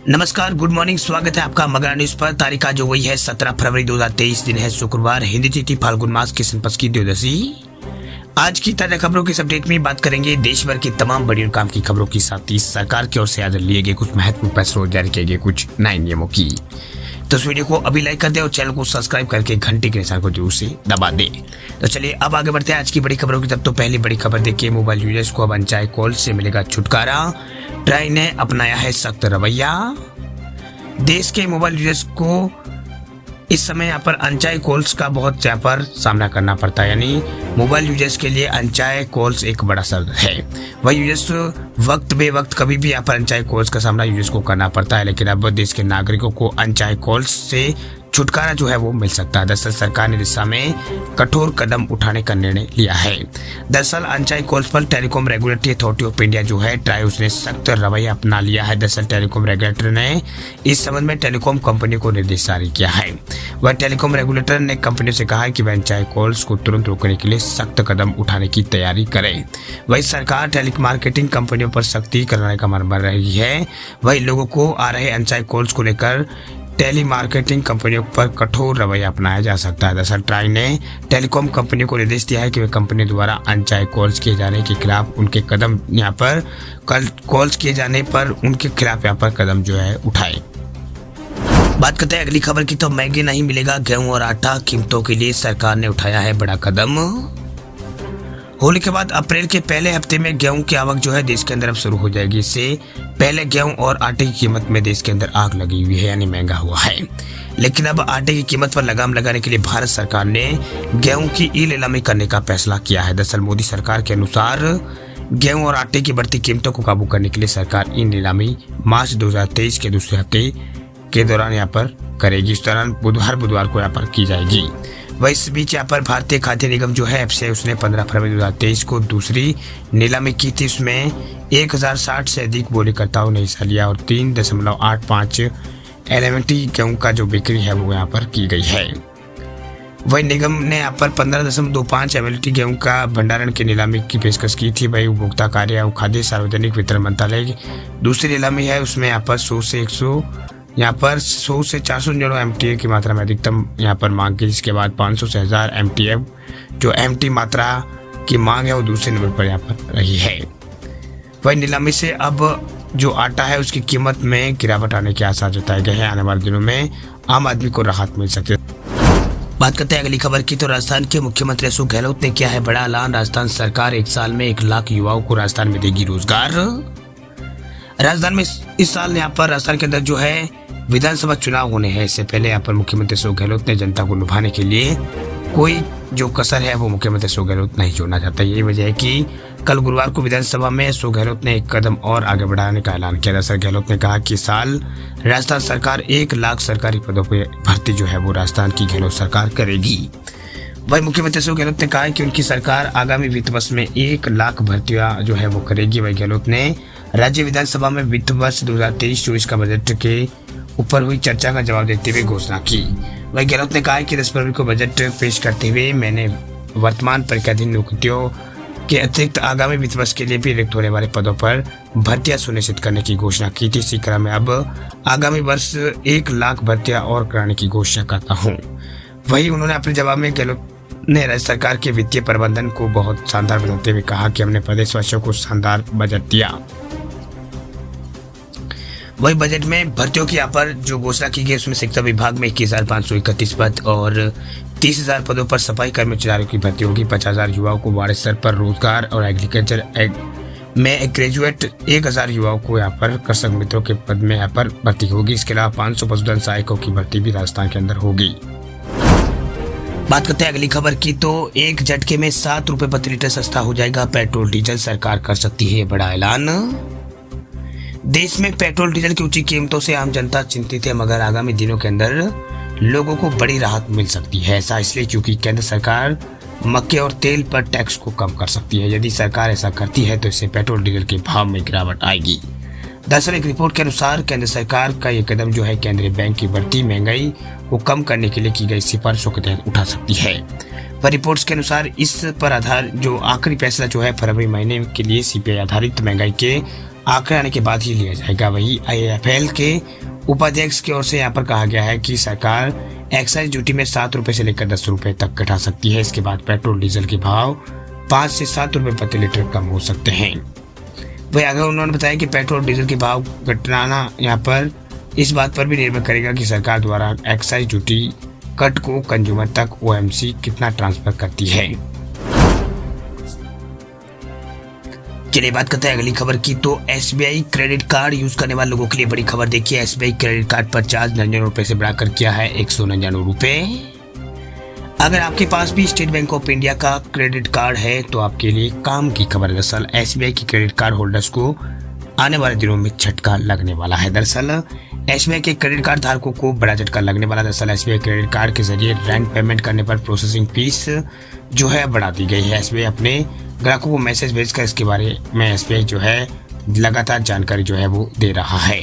नमस्कार, good morning. स्वागत है आपका मगरा न्यूज पर। तारीख आज जो वही है 17 फरवरी 2023, दिन है शुक्रवार, हिंदी तिथि फाल्गुन मास की संपत्ति की द्वादशी। आज की ताजा खबरों की इस अपडेट में बात करेंगे देश भर की तमाम बड़ी और काम की खबरों की, साथ ही सरकार की ओर से आज लिए गए कुछ महत्वपूर्ण फैसलों, जारी किए गए कुछ नए नियमों की। तो इस वीडियो को अभी लाइक कर दे और चैनल को सब्सक्राइब करके घंटी के निशान को जरूर से दबा दे। तो चलिए अब आगे बढ़ते हैं आज की बड़ी खबरों की तरफ। तो पहली बड़ी खबर देखिए, मोबाइल यूजर्स को अब अनचाहे कॉल से मिलेगा छुटकारा, ट्राई ने अपनाया है सख्त रवैया। देश के मोबाइल यूजर्स को इस समय यहाँ पर अनचाहे कॉल्स का बहुत यहाँ पर सामना करना पड़ता है, यानी मोबाइल यूजर्स के लिए अनचाहे कॉल्स एक बड़ा सर है। वह यूजर्स वक्त बेवक्त कभी भी यहाँ पर अनचाहे कॉल्स का सामना यूजर्स को करना पड़ता है, लेकिन अब देश के नागरिकों को अनचाहे कॉल्स से छुटकारा जो है वो मिल सकता है। दरअसल सरकार ने दिशा में कठोर कदम उठाने का निर्णय लिया है। दरअसल अनचाहे कॉल्स पर telecom regulatory authority of India जो है ट्राई, उसने सख्त रवैया अपना लिया है। दरअसल टेलीकॉम रेगुलेटर ने इस संबंध में टेलीकॉम कंपनियों को निर्देश जारी किया है। वह टेलीकॉम रेगुलेटर ने कंपनियों से कहा है कि वह अनचाहे कॉल्स को तुरंत रोकने के लिए सख्त कदम उठाने की तैयारी करें। वही सरकार टेलीमार्केटिंग कंपनियों पर सख्ती करने का मन बन रही है। वही लोगों को आ रहे अनचाहे कॉल्स को लेकर टेली मार्केटिंग कंपनियों पर कठोर रवैया अपनाया जा सकता है। दरअसल ट्राई ने टेलीकॉम कंपनियों को निर्देश दिया है कि वे कंपनी द्वारा अनचाहे कॉल्स किए जाने के खिलाफ उनके कदम यहाँ पर कॉल्स किए जाने पर उनके खिलाफ यहाँ पर कदम जो है उठाए। बात करते हैं अगली खबर की। तो महंगे नहीं मिलेगा गेहूं और आटा, कीमतों के लिए सरकार ने उठाया है बड़ा कदम। होली के बाद अप्रैल के पहले हफ्ते में गेहूं की आवक जो है देश के अंदर अब शुरू हो जाएगी। इससे पहले गेहूं और आटे की कीमत में देश के अंदर आग लगी हुई है, यानी महंगा हुआ है। लेकिन अब आटे की कीमत पर लगाम लगाने के लिए भारत सरकार ने गेहूं की ई नीलामी करने का फैसला किया है। दरअसल मोदी सरकार के अनुसार गेहूं और आटे की बढ़ती कीमतों को काबू करने के लिए सरकार ई नीलामी मार्च 2023 के दूसरे हफ्ते के दौरान यहाँ पर करेगी। इस दौरान हर बुधवार को यहाँ पर की जाएगी। वह इस बीच यहाँ पर भारतीय खाद्य निगम जो है एफसीआई, उसने 15 फरवरी 2023 को दूसरी नीलामी की थी। उसमें 1060 से अधिक बोलीकर्ताओं ने हिस्सा लिया और 3.85 एलएमटी गेहूं का जो बिक्री है वो यहाँ पर की गई है। वही निगम ने यहाँ पर 15.25 एमएलटी गेहूं का भंडारण की नीलामी की पेशकश की थी। वही उपभोक्ता कार्य और खाद्य सार्वजनिक वितरण मंत्रालय की दूसरी नीलामी है, उसमें यहाँ पर 100 से 400 एमटीए की मात्रा में अधिकतम यहाँ पर मांग की, जिसके बाद 500 से 1000 एमटीए जो एमटी मात्रा की मांग है वो दूसरे नंबर पर यहाँ पर रही है। वही नीलामी से अब जो आटा है उसकी कीमत में गिरावट आने के आसार जताए गए हैं। आने वाले दिनों में आम आदमी को राहत मिल सकती है। बात करते हैं अगली खबर की। तो राजस्थान के मुख्यमंत्री अशोक गहलोत ने किया है बड़ा ऐलान। राजस्थान सरकार 1 साल में 1 लाख युवाओं को राजस्थान में देगी रोजगार। राजस्थान में इस साल यहाँ पर राजस्थान के अंदर जो है विधानसभा चुनाव होने हैं। इससे पहले यहाँ पर मुख्यमंत्री अशोक गहलोत ने जनता को लुभाने के लिए कोई जो कसर है वो मुख्यमंत्री अशोक गहलोत नहीं छोड़ना चाहता। यही वजह है कि कल गुरुवार को विधानसभा में अशोक गहलोत ने एक कदम और आगे बढ़ाने का ऐलान किया। दरअसल गहलोत ने कहा कि साल राजस्थान सरकार 1 लाख सरकारी पदों पर भर्ती जो है वो राजस्थान की गहलोत सरकार करेगी। वही मुख्यमंत्री अशोक गहलोत ने कहा कि उनकी सरकार आगामी वित्त वर्ष में 1 लाख भर्तियां जो है वो करेगी। वही गहलोत ने राज्य विधानसभा में वित्त वर्ष 2023-24 का बजट के ऊपर हुई चर्चा का जवाब देते हुए घोषणा की। वही गहलोत ने कहा कि 10 फरवरी को बजट पेश करते हुए मैंने वर्तमान परीक्षाधीन नियुक्तियों के अतिरिक्त आगामी वित्त वर्ष के लिए भी रिक्त होने वाले पदों पर भर्तियां सुनिश्चित करने की घोषणा की थी। इसी क्रम में अब आगामी वर्ष 1 लाख भर्तियां और कराने की घोषणा करता हूँ। वही उन्होंने अपने जवाब में गहलोत ने राज्य सरकार के वित्तीय प्रबंधन को बहुत शानदार बताते हुए कहा कि हमने प्रदेशवासियों को शानदार बजट दिया। वही बजट में भर्तियों की यहाँ पर जो घोषणा की गई उसमें शिक्षा विभाग में 21,531 पद और 30,000 पदों पर सफाई कर्मचारियों की भर्ती होगी। 50,000 युवाओं को वार्ड स्तर पर रोजगार और एग्रीकल्चर में ग्रेजुएट 1,000 युवाओं को यहाँ पर कृषक मित्रों के पद में यहाँ पर भर्ती होगी। इसके अलावा 500 पशुधन सहायकों की भर्ती भी राजस्थान के अंदर होगी। बात करते हैं अगली खबर की। तो एक झटके में 7 रुपए प्रति लीटर सस्ता हो जाएगा पेट्रोल डीजल, सरकार कर सकती है बड़ा ऐलान। देश में पेट्रोल डीजल की ऊंची कीमतों से आम जनता चिंतित है, मगर आगामी दिनों के अंदर लोगों को बड़ी राहत मिल सकती है। ऐसा इसलिए क्योंकि केंद्र सरकार मक्के और तेल पर टैक्स को कम कर सकती है। यदि सरकार ऐसा करती है तो इससे पेट्रोल डीजल के भाव में गिरावट आएगी। दरअसल एक रिपोर्ट के अनुसार केंद्र सरकार का ये कदम जो है केंद्रीय बैंक की बढ़ती महंगाई को कम करने के लिए की गई सिफारिशों के तहत उठा सकती है। पर रिपोर्ट्स के अनुसार इस पर आधार जो आखिरी फैसला जो है फरवरी महीने के लिए सीपीआई आधारित महंगाई के आंकड़े आने के बाद ही लिया जाएगा। वही आईएफएल के उपाध्यक्ष की ओर से यहाँ पर कहा गया है कि सरकार एक्साइज ड्यूटी में 7 रुपए से लेकर 10 रुपए तक घटा सकती है। इसके बाद पेट्रोल डीजल के भाव 5 से 7 रुपए प्रति लीटर कम हो सकते हैं। वही आगे उन्होंने बताया कि पेट्रोल डीजल के भाव घटाना यहाँ पर इस बात पर भी निर्भर करेगा कि सरकार द्वारा एक्साइज ड्यूटी कट को कंज्यूमर तक ओएमसी कितना ट्रांसफर करती है। चलिए बात करते हैं अगली खबर की। तो एसबीआई क्रेडिट कार्ड यूज करने वाले लोगों के लिए बड़ी खबर। देखिए, एसबीआई क्रेडिट कार्ड पर चार्ज 99 रुपए से बढ़ाकर किया है 199 रुपए। अगर आपके पास भी स्टेट बैंक ऑफ इंडिया का क्रेडिट कार्ड है तो आपके लिए काम की खबर। दरअसल एसबीआई की क्रेडिट कार्ड होल्डर्स को आने वाले दिनों में झटका लगने वाला है। दरअसल एसबीआई के क्रेडिट कार्ड धारकों को बड़ा झटका लगने वाला। दरअसल एसबीआई क्रेडिट कार्ड के जरिए रेंट पेमेंट करने पर प्रोसेसिंग फीस जो है बढ़ा दी गई है। एसबीआई अपने ग्राहकों को मैसेज भेजकर इसके बारे में एसबीआई जो है लगातार जानकारी जो है वो दे रहा है।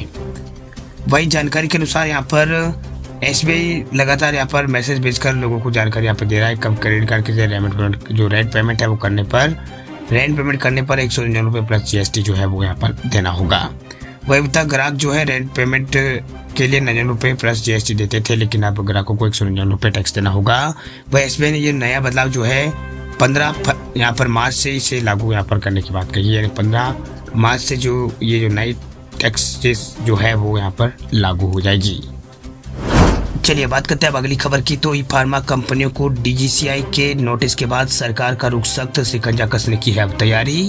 वही जानकारी के अनुसार यहाँ पर एसबीआई लगातार यहाँ पर मैसेज भेजकर लोगों को जानकारी यहाँ पर दे रहा है कब क्रेडिट कार्ड के जरिए जो रेंट पेमेंट है वो करने पर 199 रुपए प्लस जीएसटी जो है वो यहाँ पर देना होगा। वही अभी तक ग्राहक जो है रेंट पेमेंट के लिए 99 रुपए प्लस जीएसटी देते थे, लेकिन अब ग्राहकों को 199 रुपए टैक्स देना होगा। वह एसबीआई ने ये नया बदलाव जो है 15 यहाँ पर मार्च से इसे लागू यहाँ पर करने की बात कही है। यानी 15 मार्च से जो नई टैक्स जो है वो यहाँ पर लागू हो जाएगी। चलिए बात करते हैं अब अगली खबर की। तो ई फार्मा कंपनियों को डीजीसीआई के नोटिस के बाद सरकार का रुख सख्त शिकंजा कसने की है अब तैयारी।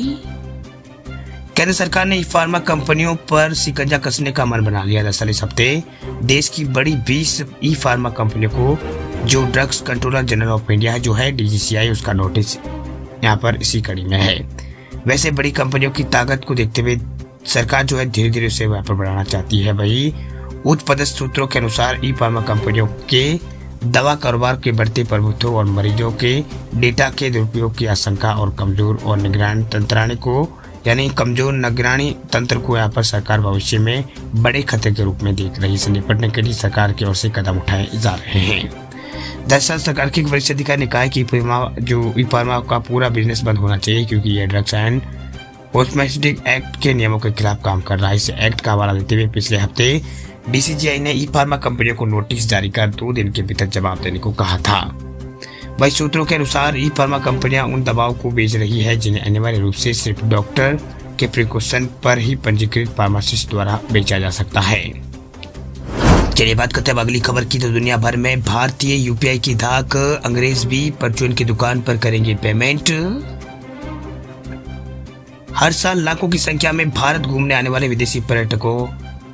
केंद्र सरकार ने ई फार्मा कंपनियों पर शिकंजा कसने का मन बना लिया। दरअसल इस हफ्ते देश की बड़ी 20 ई फार्मा कंपनियों को जो drugs controller general of India है जो है डीजीसीआई उसका नोटिस यहाँ पर इसी कड़ी में है। वैसे बड़ी कंपनियों की ताकत को देखते हुए सरकार जो है धीरे धीरे उसे वहाँ पर बढ़ाना चाहती है। वही उच्च पदस्थ सूत्रों के अनुसार ई फार्मा कंपनियों के दवा कारोबार के बढ़ते प्रभुत्व और मरीजों के डेटा के दुरुपयोग की आशंका और कमजोर निगरानी तंत्र को यहाँ पर सरकार भविष्य में बड़े खतरे के रूप में देख रही है। इससे निपटने के लिए सरकार की ओर से कदम उठाए जा रहे हैं। दरअसल सरकार के एक वरिष्ठ अधिकारी ने कहा है कि ई फार्मा का पूरा बिजनेस बंद होना चाहिए क्योंकि यह ड्रग्स एंड कॉस्मेटिक एक्ट के नियमों के खिलाफ काम कर रहा है। इस एक्ट का हवाला देते हुए पिछले हफ्ते डीसीजीआई ने ई फार्मा कंपनियों को नोटिस जारी कर 2 दिन के भीतर जवाब देने को कहा था। वही सूत्रों के अनुसार ई फार्मा कंपनियां उन दवाओं को बेच रही है जिन्हें अनिवार्य रूप से सिर्फ डॉक्टर के प्रिकॉशन पर ही पंजीकृत फार्मासिस्ट द्वारा बेचा जा सकता है। चलिए बात करते हैं अगली खबर की। तो दुनिया भर में भारतीय यूपीआई की धाक, अंग्रेज भी परचून की दुकान पर करेंगे पेमेंट। हर साल लाखों की संख्या में भारत घूमने आने वाले विदेशी पर्यटकों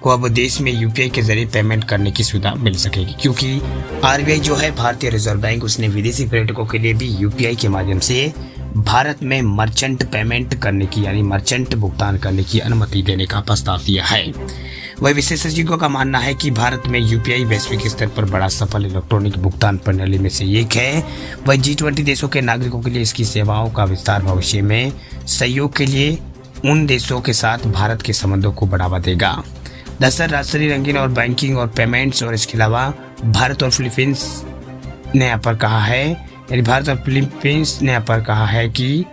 को अब देश में यूपीआई के जरिए पेमेंट करने की सुविधा मिल सकेगी, क्योंकि आरबीआई जो है भारतीय रिजर्व बैंक उसने विदेशी पर्यटकों के लिए भी यूपीआई के माध्यम से भारत में मर्चेंट पेमेंट करने की यानी मर्चेंट भुगतान करने की अनुमति देने का प्रस्ताव दिया है। वही विशेषज्ञों का मानना है कि भारत में यूपीआई वैश्विक स्तर पर बड़ा सफल इलेक्ट्रॉनिक भुगतान प्रणाली में से एक है। वही G20 देशों के नागरिकों के लिए इसकी सेवाओं का विस्तार भविष्य में सहयोग के लिए उन देशों के साथ भारत के संबंधों को बढ़ावा देगा। दरअसल राष्ट्रीय रंगीन और बैंकिंग और पेमेंट्स और इसके अलावा भारत और फिलीपींस ने यहाँ पर कहा है कि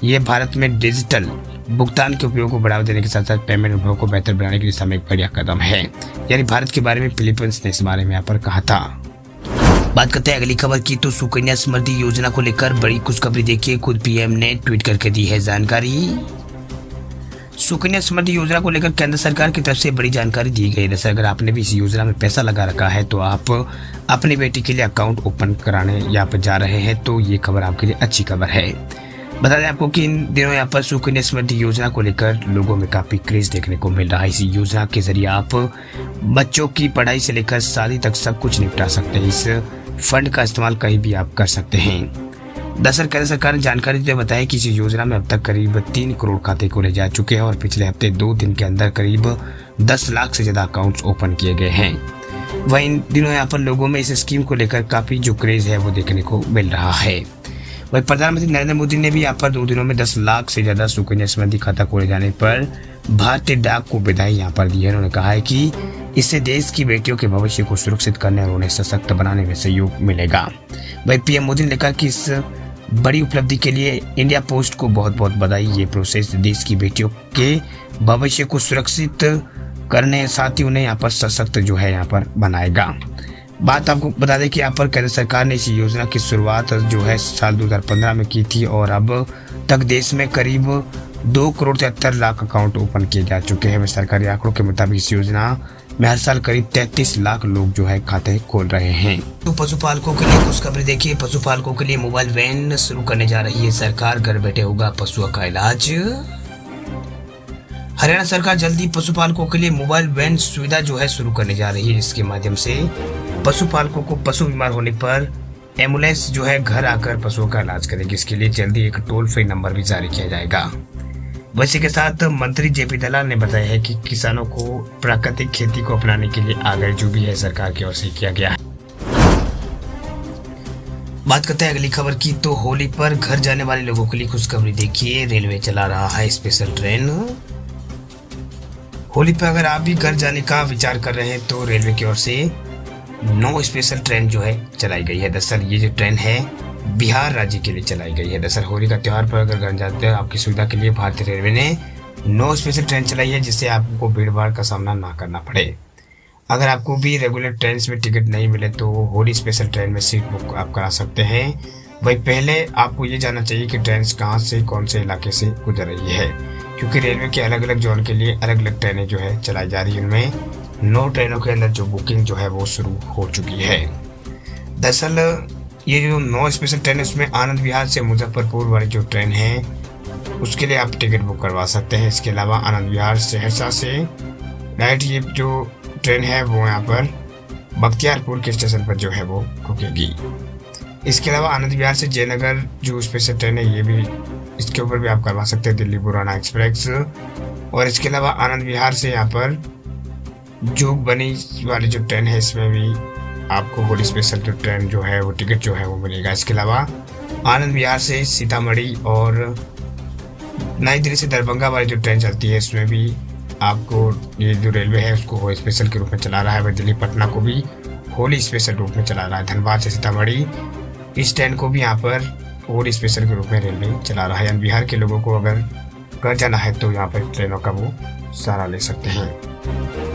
ये भारत में डिजिटल भुगतान के उपयोग को बढ़ावा देने के साथ साथ पेमेंट अनुभव को बेहतर बनाने की दिशा में एक बढ़िया कदम है। यानी भारत के बारे में फिलीपींस ने इस बारे में यहाँ पर कहा था। बात करते हैं अगली खबर की। तो सुकन्या समृद्धि योजना को लेकर बड़ी खुशखबरी। देखिए, खुद पीएम ने ट्वीट करके दी है जानकारी। सुकन्या समृद्धि योजना को लेकर केंद्र सरकार की तरफ से बड़ी जानकारी दी गई है। अगर आपने भी इस योजना में पैसा लगा रखा है तो आप अपनी बेटी के लिए अकाउंट ओपन कराने यहाँ पर जा रहे हैं तो ये खबर आपके लिए अच्छी खबर है। बता दें आपको कि इन दिनों यहाँ पर सुकन्या समृद्धि योजना को लेकर लोगों में काफी क्रेज देखने को मिल रहा है। इस योजना के जरिए आप बच्चों की पढ़ाई से लेकर शादी तक सब कुछ निपटा सकते हैं। इस फंड का इस्तेमाल कहीं भी आप कर सकते हैं। दरअसल केंद्र सरकार ने जानकारी देते हुए बताया कि इस योजना में अब तक करीब 3 करोड़ खाते खोले जा चुके हैं और पिछले हफ्ते 2 दिन के अंदर करीब 10 लाख से ज्यादा अकाउंट्स ओपन किए गए हैं। वहीं इन दिनों यहाँ पर लोगों में इस स्कीम को लेकर काफी जो क्रेज है वो देखने को मिल रहा है। वहीं प्रधानमंत्री नरेंद्र मोदी ने भी यहाँ पर 2 दिनों में 10 लाख से ज्यादा सुकन्या समृद्धि खाता खोले जाने पर भारतीय डाक को बधाई यहाँ पर दी है। उन्होंने कहा है कि इससे देश की बेटियों के भविष्य को सुरक्षित करने और उन्हें सशक्त बनाने में सहयोग मिलेगा। वही पीएम मोदी ने लिखा कि इस बड़ी उपलब्धि के लिए इंडिया पोस्ट को बहुत बहुत बधाई। ये प्रोसेस देश की बेटियों के भविष्य को सुरक्षित करने साथ ही उन्हें यहाँ पर सशक्त जो है यहाँ पर बनाएगा। बात आपको बता दें कि यहाँ पर केंद्र सरकार ने इस योजना की शुरुआत जो है साल 2015 में की थी और अब तक देश में करीब 2,73,00,000 अकाउंट ओपन किए जा चुके हैं। सरकारी आंकड़ों के मुताबिक इस योजना में हर साल करीब 33 लाख लोग जो है खाते खोल रहे हैं। तो पशुपालकों के लिए खुशखबरी देखिए, पशुपालकों के लिए मोबाइल वैन शुरू करने जा रही है सरकार। घर बैठे होगा पशुओं का इलाज। हरियाणा सरकार जल्दी पशुपालकों के लिए मोबाइल वैन सुविधा जो है शुरू करने जा रही है, जिसके माध्यम से पशुपालकों को पशु बीमार होने पर एम्बुलेंस जो है घर आकर पशुओं का इलाज करेगी। इसके लिए जल्दी एक टोल फ्री नंबर भी जारी किया जाएगा। वैसे के साथ मंत्री जेपी दलाल ने बताया है कि किसानों को प्राकृतिक खेती को अपनाने के लिए आगे जो भी है सरकार की ओर से किया गया है। बात करते हैं अगली खबर की, तो होली पर घर जाने वाले लोगों के लिए खुशखबरी देखिए, रेलवे चला रहा है स्पेशल ट्रेन। होली पर अगर आप भी घर जाने का विचार कर रहे हैं तो रेलवे की ओर से 9 स्पेशल ट्रेन जो है चलाई गई है। दरअसल ये जो ट्रेन है बिहार राज्य के लिए चलाई गई है। दरअसल होली का त्योहार पर अगर घर जाते हैं आपकी सुविधा के लिए भारतीय रेलवे ने 9 स्पेशल ट्रेन चलाई है, जिससे आपको भीड़ भाड़ का सामना ना करना पड़े। अगर आपको भी रेगुलर ट्रेन में टिकट नहीं मिले तो होली स्पेशल ट्रेन में सीट बुक आप करा सकते हैं। वही पहले आपको ये जानना चाहिए कि ट्रेन कहाँ से कौन से इलाके से गुजर रही है, क्योंकि रेलवे के अलग अलग जोन के लिए अलग अलग ट्रेनें जो है चलाई जा रही है। उनमें 9 ट्रेनों के अंदर जो बुकिंग जो है वो शुरू हो चुकी है। दरअसल ये जो 9 स्पेशल ट्रेन है उसमें आनंद विहार से मुजफ्फरपुर वाली जो ट्रेन है उसके लिए आप टिकट बुक करवा सकते हैं। इसके अलावा आनंद विहार सहरसा से डायरेक्ट ये जो ट्रेन है वो यहाँ पर बख्तियारपुर के स्टेशन पर जो है वो रुकेगी। इसके अलावा आनंद विहार से जयनगर जो स्पेशल ट्रेन है ये भी इसके ऊपर भी आप करवा सकते हैं, दिल्ली बुराना एक्सप्रेस। और इसके अलावा आनंद विहार से यहाँ पर जोग बनी वाली जो ट्रेन है इसमें भी आपको होली स्पेशल जो ट्रेन जो है वो टिकट जो है वो मिलेगा। इसके अलावा आनंद विहार से सीतामढ़ी और नई दिल्ली से दरभंगा वाली जो ट्रेन चलती है इसमें भी आपको ये जो रेलवे है उसको होली स्पेशल के रूप में चला रहा है। वह दिल्ली पटना को भी होली स्पेशल रूप में चला रहा है। धनबाद से सीतामढ़ी इस ट्रेन को भी यहाँ पर होली स्पेशल के रूप में रेलवे चला रहा है। यानी बिहार के लोगों को अगर घर जाना है तो यहाँ पर ट्रेनों का वो सहारा ले सकते हैं।